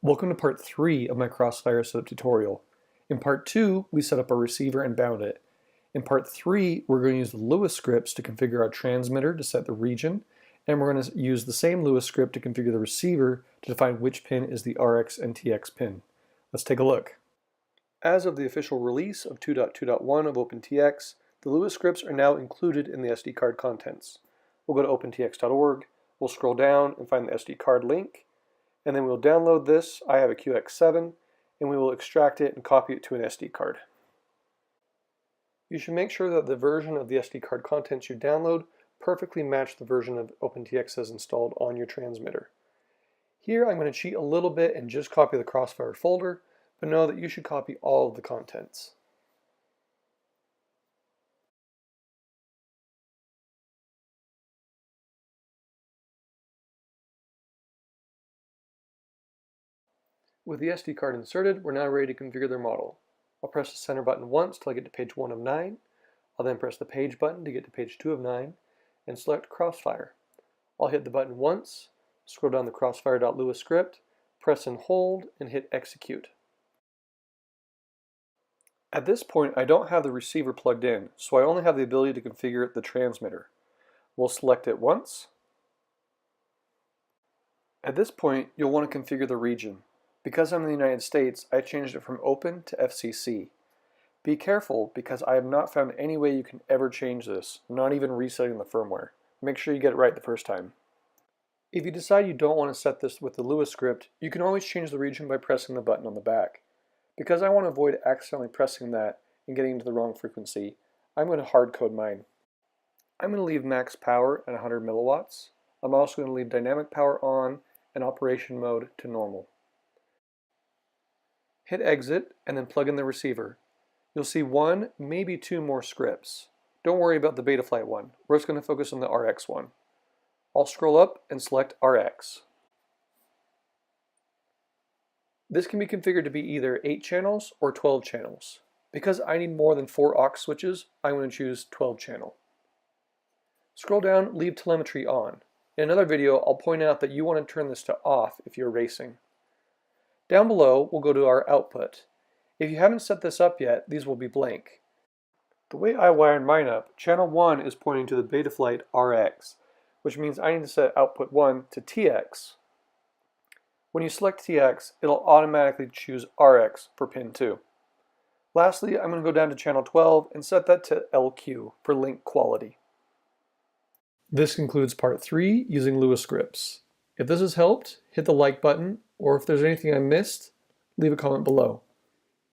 Welcome to part 3 of my Crossfire setup tutorial. In part 2, we set up our receiver and bound it. In part 3, we're going to use the Lua scripts to configure our transmitter to set the region, and we're going to use the same Lua script to configure the receiver to define which pin is the RX and TX pin. Let's take a look. As of the official release of 2.2.1 of OpenTX, the Lua scripts are now included in the SD card contents. We'll go to opentx.org, we'll scroll down and find the SD card link, and then we'll download this. I have a QX7, and we will extract it and copy it to an SD card. You should make sure that the version of the SD card contents you download perfectly match the version of OpenTX as installed on your transmitter. Here I'm going to cheat a little bit and just copy the Crossfire folder, but know that you should copy all of the contents. With the SD card inserted, we're now ready to configure their model. I'll press the center button once till I get to page 1 of 9. I'll then press the page button to get to page 2 of 9 and select Crossfire. I'll hit the button once, scroll down the Crossfire.Lua script, press and hold, and hit execute. At this point, I don't have the receiver plugged in, so I only have the ability to configure the transmitter. We'll select it once. At this point, you'll want to configure the region. Because I'm in the United States, I changed it from Open to FCC. Be careful because I have not found any way you can ever change this, not even resetting the firmware. Make sure you get it right the first time. If you decide you don't want to set this with the Lua script, you can always change the region by pressing the button on the back. Because I want to avoid accidentally pressing that and getting into the wrong frequency, I'm going to hard code mine. I'm going to leave max power at 100 milliwatts. I'm also going to leave dynamic power on and operation mode to normal. Hit exit and then plug in the receiver. You'll see 1, maybe 2 more scripts. Don't worry about the Betaflight one. We're just going to focus on the RX one. I'll scroll up and select RX. This can be configured to be either 8 channels or 12 channels. Because I need more than 4 aux switches, I'm going to choose 12 channel. Scroll down, leave telemetry on. In another video, I'll point out that you want to turn this to off if you're racing. Down below, we'll go to our output. If you haven't set this up yet, these will be blank. The way I wired mine up, channel 1 is pointing to the Betaflight RX, which means I need to set output 1 to TX. When you select TX, it'll automatically choose RX for pin 2. Lastly, I'm going to go down to channel 12 and set that to LQ for link quality. This concludes part 3 using Lua scripts. If this has helped, hit the like button, or if there's anything I missed, leave a comment below.